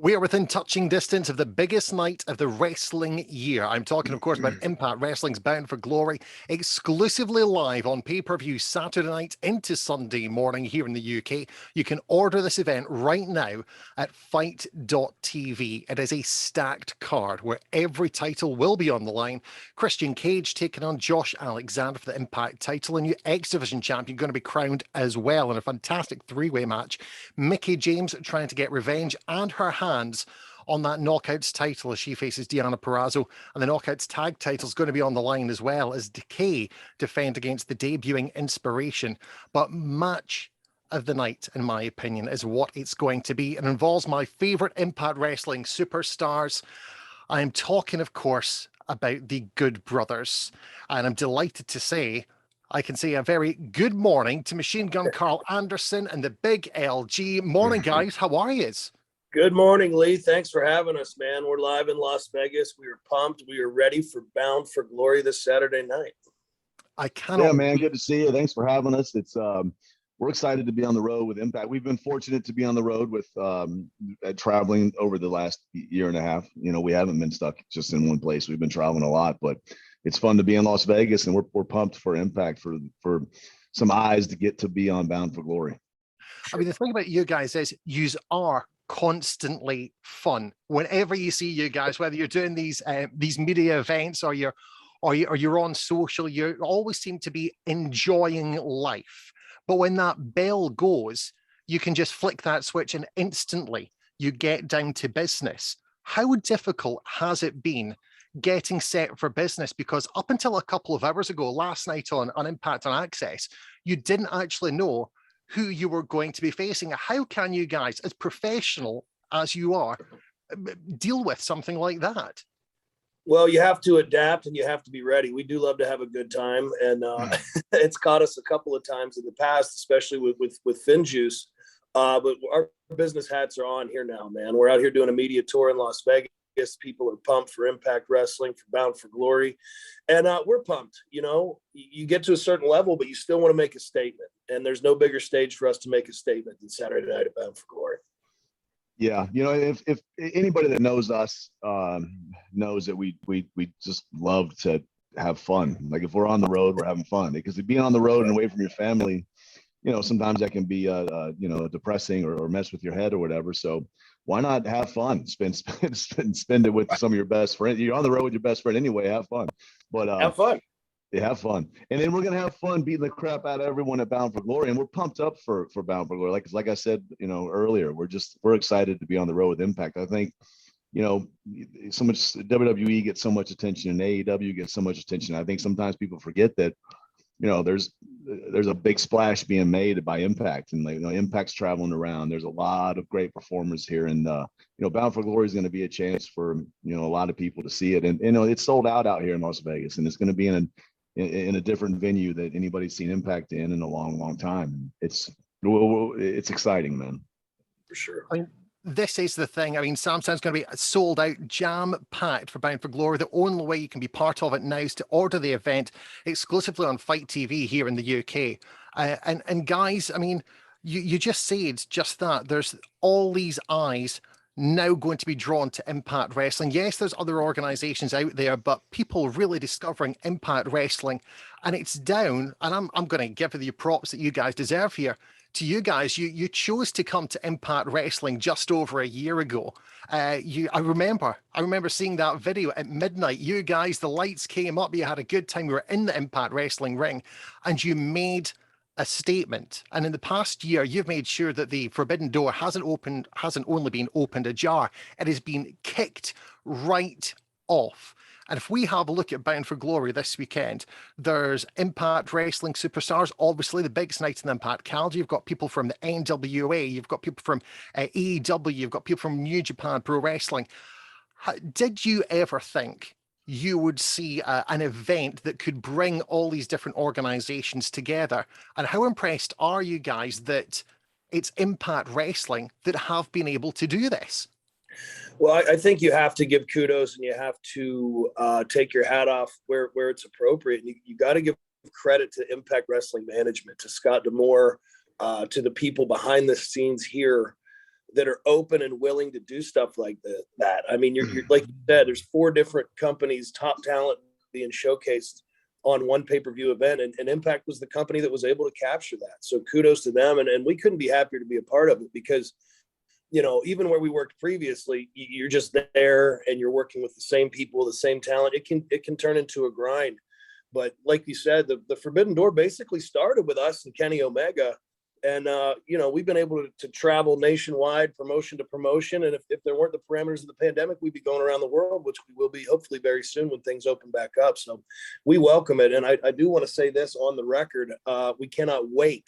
We are within touching distance of the biggest night of the wrestling year. I'm talking, of course, about Impact Wrestling's Bound for Glory, exclusively live on pay-per-view Saturday night into Sunday morning here in the UK. You can order this event right now at FITE.tv. It is a stacked card where every title will be on the line. Christian Cage taking on Josh Alexander for the Impact title. A new X Division champion going to be crowned as well in a fantastic three-way match. Mickie James trying to get revenge and her hands on that Knockouts title as she faces Deonna Purrazzo, and the Knockouts tag title is going to be on the line as well as Decay defend against the debuting Inspiration. But match of the night, in my opinion, is what it's going to be. It involves my favorite Impact Wrestling superstars. I am talking, of course, about the Good Brothers, and I'm delighted to say I can say a very good morning to Machine Gun Carl Anderson and the Big LG. Morning, guys. How are you? Good morning, Lee. Thanks for having us, man. We're live in Las Vegas. We are pumped. We are ready for Bound for Glory this Saturday night. I cannot. Yeah, man. Good to see you. Thanks for having us. It's we're excited to be on the road with Impact. We've been fortunate to be on the road with traveling over the last year and a half. You know, we haven't been stuck just in one place. We've been traveling a lot, but it's fun to be in Las Vegas, and we're pumped for Impact for some eyes to get to be on Bound for Glory. I mean, the thing about you guys is you are constantly fun. Whenever you see you guys, whether you're doing these media events or you're on social, you always seem to be enjoying life. But when that bell goes, you can just flick that switch and instantly you get down to business. How difficult has it been getting set for business? Because up until a couple of hours ago, last night on Impact on Access, you didn't actually know who you were going to be facing. How can you guys, as professional as you are, deal with something like that? Well, you have to adapt and you have to be ready. We do love to have a good time, and it's caught us a couple of times in the past, especially with FinJuice. But our business hats are on here now, man. We're out here doing a media tour in Las Vegas. People are pumped for Impact Wrestling, for Bound for Glory, and we're pumped. You know, you get to a certain level, but you still want to make a statement, and there's no bigger stage for us to make a statement than Saturday night at Bound for Glory. Yeah, you know, if anybody that knows us knows that we just love to have fun. Like if we're on the road, we're having fun, because being on the road and away from your family, you know, sometimes that can be you know, depressing or mess with your head or whatever. So why not have fun? Spend it with some of your best friends. You're on the road with your best friend anyway. Have fun. But have fun. Yeah, have fun. And then we're gonna have fun beating the crap out of everyone at Bound for Glory. And we're pumped up for Bound for Glory. Like I said, you know, earlier, we're excited to be on the road with Impact. I think, you know, so much WWE gets so much attention and AEW gets so much attention. I think sometimes people forget that, you know, there's a big splash being made by Impact, and, like, you know, Impact's traveling around. There's a lot of great performers here, and you know, Bound for Glory is going to be a chance for, you know, a lot of people to see it. And you know, it's sold out here in Las Vegas, and it's going to be in a different venue that anybody's seen Impact in a long time. It's exciting, man. For sure. I mean, this is the thing. I mean, Samsung's going to be sold out, jam-packed for Bound for Glory. The only way you can be part of it now is to order the event exclusively on FITE TV here in the UK. And guys, I mean, you just said just that. There's all these eyes now going to be drawn to Impact Wrestling. Yes, there's other organizations out there, but people really discovering Impact Wrestling, and it's down, and I'm going to give you props that you guys deserve here. To you guys, you chose to come to Impact Wrestling just over a year ago. I remember seeing that video at midnight. You guys, the lights came up, you had a good time, you were in the Impact Wrestling ring, and you made a statement. And in the past year, you've made sure that the forbidden door hasn't only been opened ajar, it has been kicked right off. And if we have a look at Bound for Glory this weekend, there's Impact Wrestling superstars, obviously the biggest night in the Impact calendar. You've got people from the NWA, you've got people from AEW, you've got people from New Japan Pro Wrestling. Did you ever think you would see an event that could bring all these different organizations together? And how impressed are you guys that it's Impact Wrestling that have been able to do this? Well, I think you have to give kudos, and you have to take your hat off where it's appropriate. You got to give credit to Impact Wrestling Management, to Scott D'Amore, to the people behind the scenes here that are open and willing to do stuff like that. I mean, you're like you said, there's 4 different companies, top talent being showcased on one pay-per-view event, and Impact was the company that was able to capture that. So kudos to them, and we couldn't be happier to be a part of it, because even where we worked previously, you're just there and you're working with the same people, the same talent. It can turn into a grind. But like you said, the Forbidden Door basically started with us and Kenny Omega. And, we've been able to travel nationwide, promotion to promotion. And if there weren't the parameters of the pandemic, we'd be going around the world, which we will be hopefully very soon when things open back up. So we welcome it. And I do want to say this on the record. We cannot wait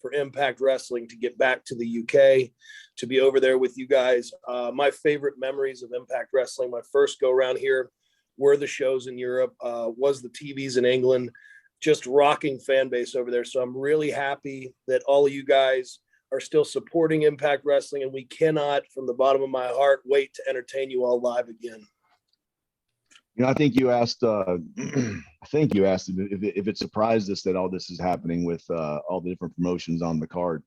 for Impact Wrestling to get back to the UK, to be over there with you guys. My favorite memories of Impact Wrestling, my first go around here, were the shows in Europe, was the TVs in England. Just rocking fan base over there. So I'm really happy that all of you guys are still supporting Impact Wrestling, and we cannot, from the bottom of my heart, wait to entertain you all live again. I think you asked. If it surprised us that all this is happening with all the different promotions on the card,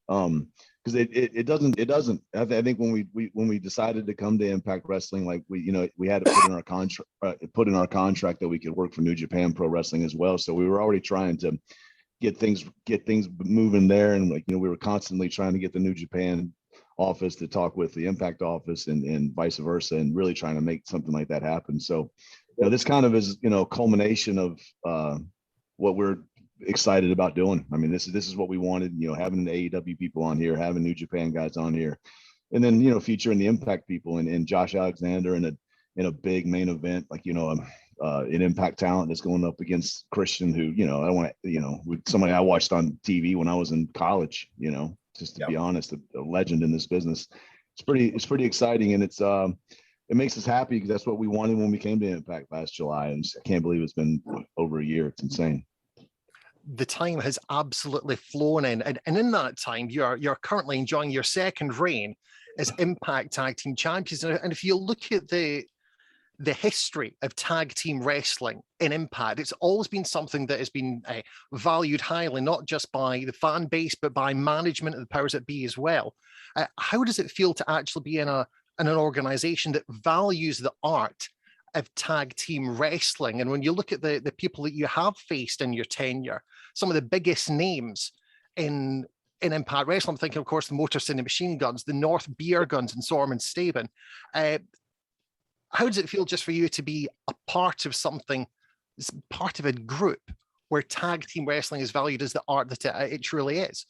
because it doesn't. I think when we decided to come to Impact Wrestling, like we had to put in our contract that we could work for New Japan Pro Wrestling as well. So we were already trying to get things moving there, and we were constantly trying to get the New Japan office to talk with the Impact office and vice versa, and really trying to make something like that happen. So this kind of is culmination of what we're excited about doing. I mean, this is what we wanted, having the AEW people on here, having New Japan guys on here, and then featuring the Impact people and Josh Alexander in a big main event, like an Impact talent that's going up against Christian, who I want with somebody I watched on TV when I was in college, just to be honest, a legend in this business. It's pretty exciting, and it makes us happy because that's what we wanted when we came to Impact last July. And I can't believe it's been over a year. It's insane. The time has absolutely flown in, and in that time, you're currently enjoying your second reign as Impact Tag Team Champions. And if you look at the history of tag team wrestling in Impact, it's always been something that has been valued highly, not just by the fan base, but by management and the powers that be as well. How does it feel to actually be in an organization that values the art of tag team wrestling? And when you look at the people that you have faced in your tenure, some of the biggest names in Impact Wrestling, I'm thinking, of course, the Motor City Machine Guns, the North Beer Guns, and Sorman Staben. How does it feel just for you to be a part of something, part of a group where tag team wrestling is valued as the art that it truly is?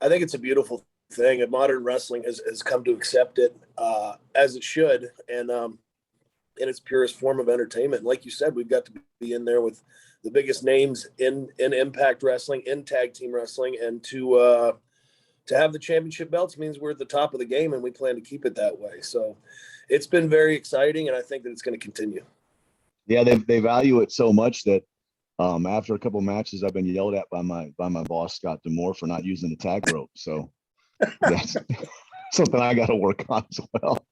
I think it's a beautiful thing, and modern wrestling has come to accept it as it should, and in its purest form of entertainment. Like you said, we've got to be in there with the biggest names in Impact Wrestling, in tag team wrestling, and to have the championship belts means we're at the top of the game, and we plan to keep it that way. So it's been very exciting, and I think that it's going to continue. Yeah, they value it so much that after a couple of matches, I've been yelled at by my boss, Scott D'Amore, for not using the tag rope. So that's something I got to work on as well.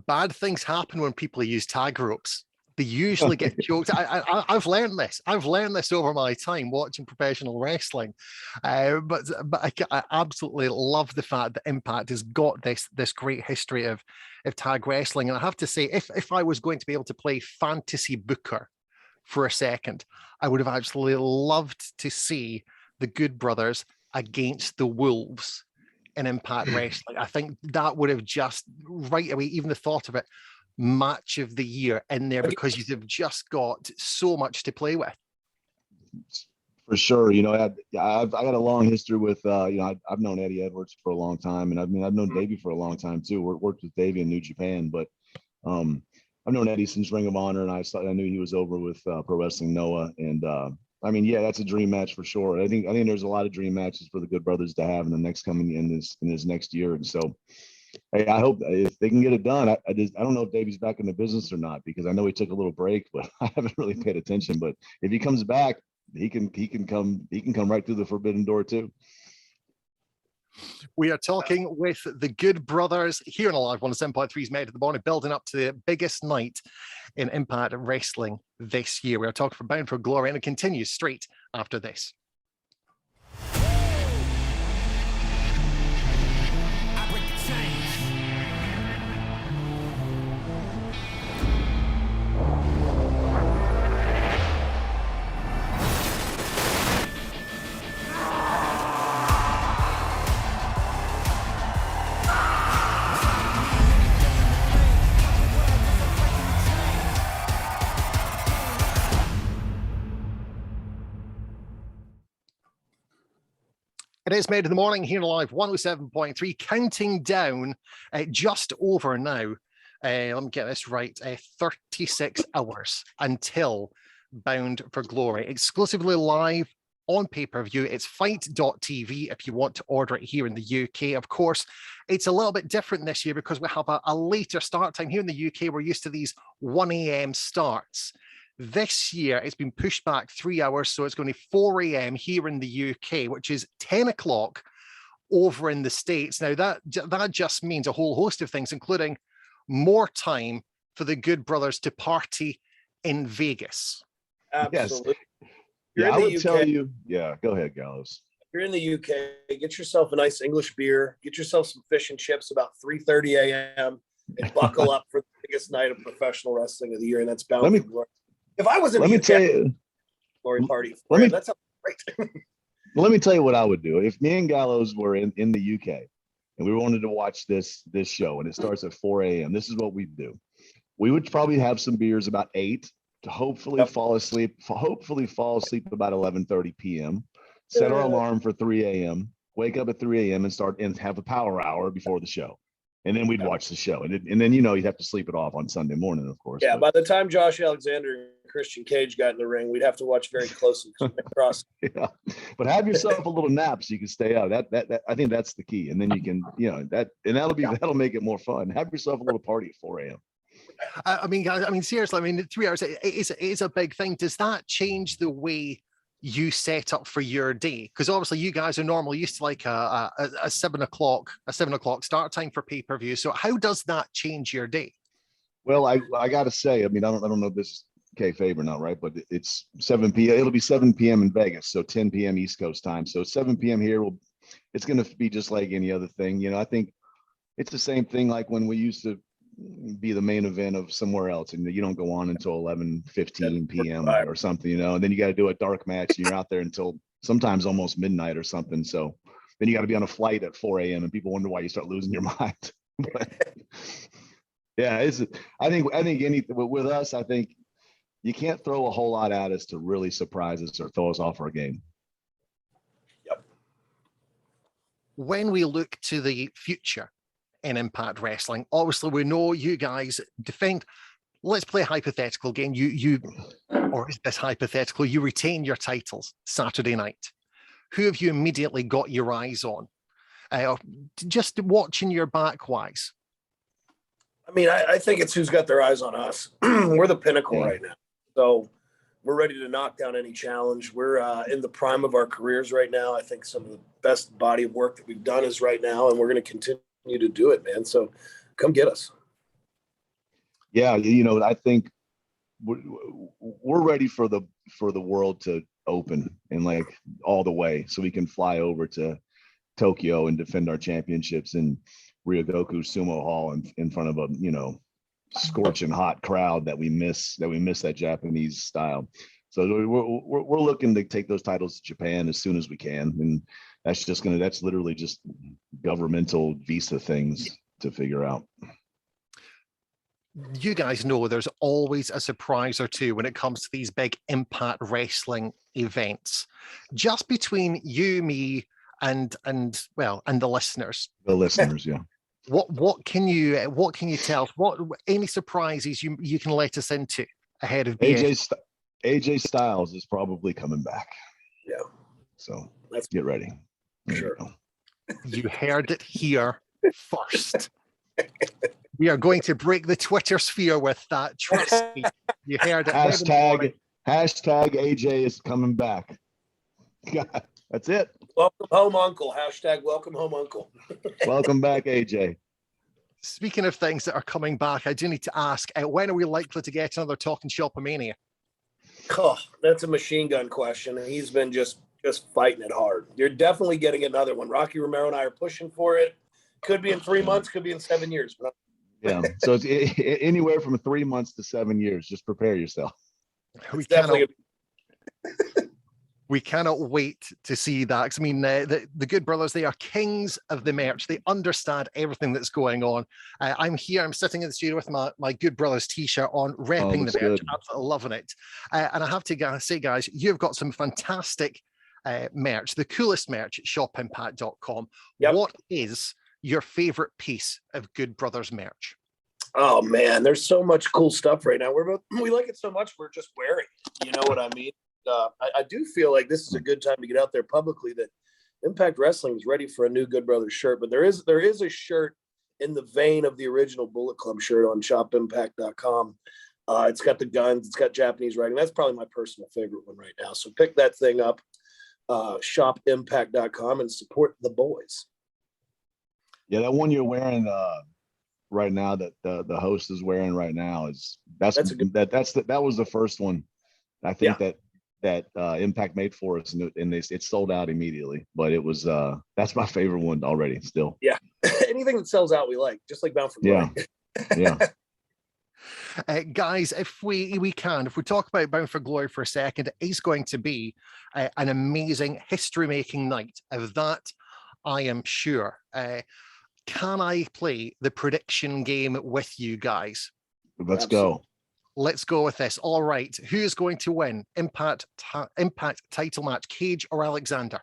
Bad things happen when people use tag ropes. They usually get choked. I've learned this. I've learned this over my time watching professional wrestling. But I absolutely love the fact that Impact has got this great history of tag wrestling. And I have to say, if I was going to be able to play fantasy booker for a second, I would have absolutely loved to see the Good Brothers against the Wolves in Impact Wrestling. I think that would have just right away, even the thought of it, match of the year in there, because you've just got so much to play with. For sure. I've got a long history with, I've known Eddie Edwards for a long time. And I've known Davey for a long time too. Worked with Davey in New Japan, but I've known Eddie since Ring of Honor, and I knew he was over with Pro Wrestling Noah. And that's a dream match for sure. I think there's a lot of dream matches for the Good Brothers to have in this next year. And so, hey, I hope if they can get it done. I don't know if Davey's back in the business or not, because I know he took a little break, but I haven't really paid attention. But if he comes back, he can come right through the Forbidden Door too. We are talking with the Good Brothers here on Alive 107.3's Made of the Morning, building up to the biggest night in Impact Wrestling this year. We are talking for Bound for Glory, and it continues straight after this. It is Made in the Morning here live 107.3, counting down just over now. Let me get this right. 36 hours until Bound for Glory. Exclusively live on pay-per-view. It's fight.tv if you want to order it here in the UK. Of course, it's a little bit different this year because we have a later start time. Here in the UK, we're used to these 1 a.m. starts. This year, it's been pushed back 3 hours, so it's going to 4 a.m. here in the UK, which is 10 o'clock over in the States. Now, that just means a whole host of things, including more time for the Good Brothers to party in Vegas. Absolutely. Yeah, I would tell you. Yeah, go ahead, Gallows. If you're in the UK, get yourself a nice English beer, get yourself some fish and chips about 3:30 a.m. and buckle up for the biggest night of professional wrestling of the year, and that's Bound for Glory. If I was in the UK, Glory party, that sounds great. Let me tell you what I would do. If me and Gallows were in the UK and we wanted to watch this show and it starts at 4 a.m., this is what we'd do. We would probably have some beers about 8 to hopefully fall asleep about 11:30 p.m. Set our alarm for 3 a.m., wake up at 3 a.m. and start and have a power hour before the show. And then we'd watch the show. And then, you'd have to sleep it off on Sunday morning, of course. Yeah, by the time Josh Alexander and Christian Cage got in the ring, we'd have to watch very closely. Yeah. But have yourself a little nap so you can stay out. That I think that's the key. And then you can, that'll make it more fun. Have yourself a little party at 4 a.m. I mean, seriously, 3 hours is a big thing. Does that change the way you set up for your day? Because obviously you guys are normally used to like a 7 o'clock start time for pay-per-view. So how does that change your day? Well, I gotta say, I don't know if this is kayfabe or not, right? But it's 7 p.m. It'll be 7 p.m. in Vegas, so 10 p.m. East Coast time. So 7 p.m. here. It's gonna be just like any other thing. I think it's the same thing like when we used to be the main event of somewhere else, and you don't go on until 11:15 p.m. or something, and then you got to do a dark match, and you're out there until sometimes almost midnight or something. So then you got to be on a flight at 4 a.m. and people wonder why you start losing your mind. But yeah, I think anything with us, I think you can't throw a whole lot at us to really surprise us or throw us off our game. Yep. When we look to the future in Impact Wrestling, obviously we know you guys defend. Let's play a hypothetical game. Or is this hypothetical? You retain your titles Saturday night. Who have you immediately got your eyes on? Just watching your back wise. I mean, I think it's who's got their eyes on us. We're the pinnacle right now. So we're ready to knock down any challenge. We're in the prime of our careers right now. I think some of the best body of work that we've done is right now, and we're going to continue to do it, man. So come get us. Yeah, I think we're ready for the world to open and like all the way, so we can fly over to Tokyo and defend our championships in Ryogoku Sumo Hall in front of a scorching hot crowd that we miss that Japanese style. So we're looking to take those titles to Japan as soon as we can, and that's literally just governmental visa things to figure out. You guys know there's always a surprise or two when it comes to these big Impact Wrestling events, just between you, me, and the listeners. The listeners, yeah. What can you tell us? What any surprises you can let us into ahead of AJ Styles is probably coming back. Yeah. So let's get ready. Sure. You heard it here first. We are going to break the Twitter sphere with that. Trust me. You heard it. Hashtag AJ is coming back. God, that's it. Welcome home, Uncle. Hashtag welcome home, Uncle. Welcome back, AJ. Speaking of things that are coming back, I do need to ask, when are we likely to get another Talking Shop-a-mania? Oh, that's a machine gun question. He's been just fighting it hard. You're definitely getting another one. Rocky Romero and I are pushing for it. Could be in 3 months, could be in 7 years. But yeah, so it's anywhere from 3 months to 7 years. Just prepare yourself. We cannot wait to see that. 'Cause, I mean, the Good Brothers, they are kings of the merch. They understand everything that's going on. I'm sitting in the studio with my Good Brothers t-shirt on, repping the merch, absolutely loving it. And I have to say, guys, you've got some fantastic merch, the coolest merch at shopimpact.com. Yep. What is your favorite piece of Good Brothers merch? Oh man, there's so much cool stuff right now. We like it so much we're just wearing it. You know what I mean? I do feel like this is a good time to get out there publicly that Impact Wrestling is ready for a new Good Brothers shirt. But there is a shirt in the vein of the original Bullet Club shirt on shopimpact.com. It's got the guns, it's got Japanese writing. That's probably my personal favorite one right now. So pick that thing up, shopimpact.com, and support the boys. Yeah, that one you're wearing right now, that the host is wearing right now, that was the first one I think that Impact made for us, and it sold out immediately. But it was that's my favorite one already. Still, yeah. Anything that sells out, we like, just like Bound for Glory. Yeah. Guys, if we talk about Bound for Glory for a second, it is going to be an amazing history-making night. Of that, I am sure. Can I play the prediction game with you guys? Let's go. Let's go with this. All right. Who is going to win? Impact title match, Cage or Alexander?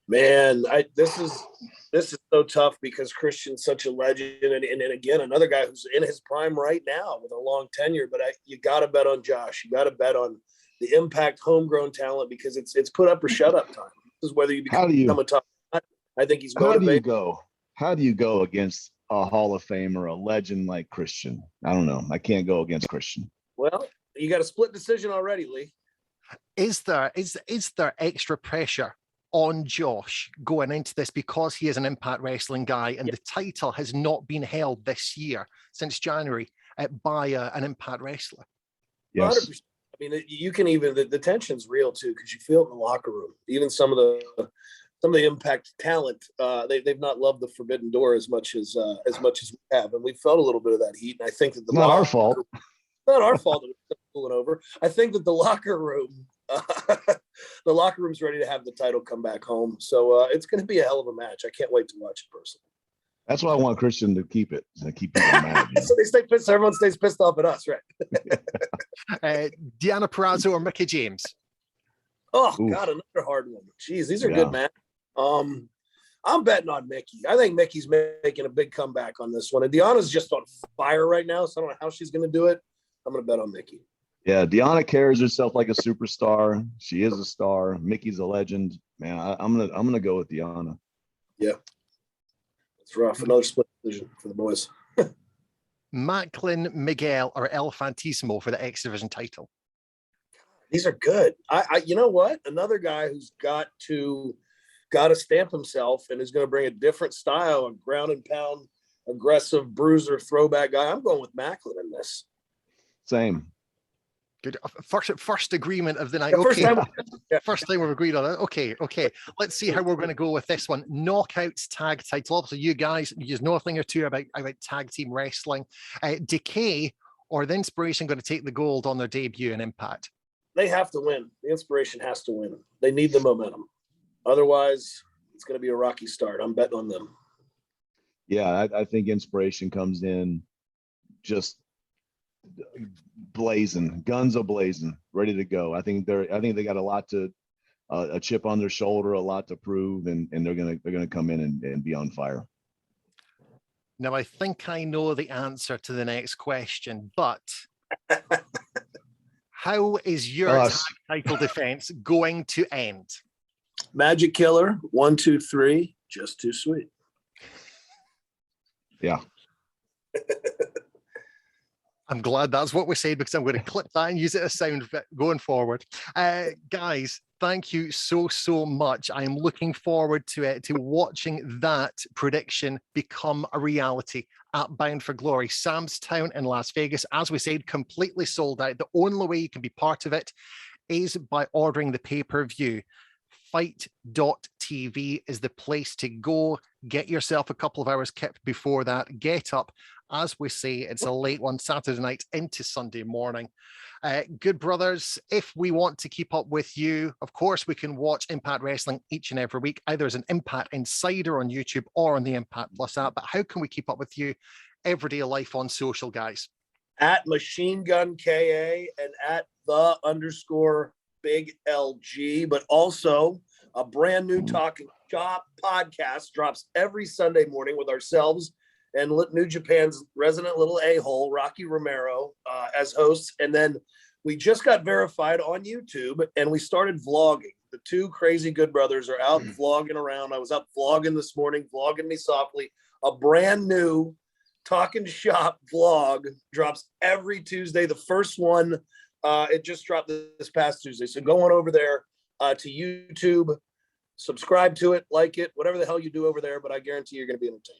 Man, this is so tough because Christian's such a legend, and again, another guy who's in his prime right now with a long tenure. But you got to bet on Josh. You got to bet on the Impact homegrown talent, because it's put up or shut up time. This is whether you become a top. I think he's motivated. How do you go against a Hall of Famer, a legend like Christian? I don't know. I can't go against Christian. Well, you got a split decision already, Lee. Is there extra pressure on Josh going into this because he is an Impact Wrestling guy, and the title has not been held this year since January by an Impact wrestler? Yes. 100%. I mean, you can even the tension's real too, because you feel it in the locker room. Even some of the Impact talent, they've not loved the Forbidden Door as much as we have, and we felt a little bit of that heat. And I think that not our fault. Not our fault that we're pulling over. I think that the locker room's ready to have the title come back home. So it's going to be a hell of a match. I can't wait to watch it personally. That's why I want Christian to keep it. Keep people mad. So they stay pissed. Everyone stays pissed off at us, right? Deanna Purrazzo or Mickie James? Oh, oof. God, another hard one. Jeez, these are good, man. I'm betting on Mickie. I think Mickey's making a big comeback on this one. And Deanna's just on fire right now, so I don't know how she's going to do it. I'm going to bet on Mickie. Yeah, Deanna carries herself like a superstar. She is a star. Mickey's a legend. Man, I'm gonna go with Deanna. Yeah, it's rough. Another split decision for the boys. Macklin, Miguel, or El Fantismo for the X Division title? These are good. I you know what? Another guy who's got to stamp himself and is going to bring a different style, a ground and pound, aggressive bruiser, throwback guy. I'm going with Macklin in this. Same. Good. First agreement of the night. Okay. First time we've agreed on it. Okay. Let's see how we're going to go with this one. Knockouts tag title. Obviously, you guys know a thing or two about tag team wrestling. Decay or the Inspiration going to take the gold on their debut in Impact? They have to win. The Inspiration has to win. They need the momentum. Otherwise, it's going to be a rocky start. I'm betting on them. Yeah, I think Inspiration comes in just blazing, guns a blazing, ready to go. I think they got a lot a chip on their shoulder, a lot to prove, and they're gonna come in and be on fire. Now I think I know the answer to the next question, but how is your tag title defense going to end? Magic Killer, 1, 2, 3, just too sweet. Yeah. I'm glad that's what we said, because I'm going to clip that and use it as sound going forward. Guys, thank you so much. I am looking forward to watching that prediction become a reality at Bound for Glory. Sam's Town in Las Vegas, as we said, completely sold out. The only way you can be part of it is by ordering the pay-per-view. FITE.tv is the place to go. Get yourself a couple of hours kept before that. Get up. As we say, it's a late one, Saturday night into Sunday morning. Good brothers, if we want to keep up with you, of course, we can watch Impact Wrestling each and every week, either as an Impact Insider on YouTube or on the Impact Plus app. But how can we keep up with you everyday life on social, guys? At Machine Gun KA and at _Lee Big LG, but also a brand new Talking Shop podcast drops every Sunday morning with ourselves and New Japan's resident little a-hole, Rocky Romero, as hosts. And then we just got verified on YouTube and we started vlogging. The two crazy good brothers are out vlogging around. I was up vlogging this morning, vlogging me softly. A brand new Talking Shop vlog drops every Tuesday. The first one, it just dropped this past Tuesday. So go on over there to YouTube, subscribe to it, like it, whatever the hell you do over there. But I guarantee you're going to be entertained.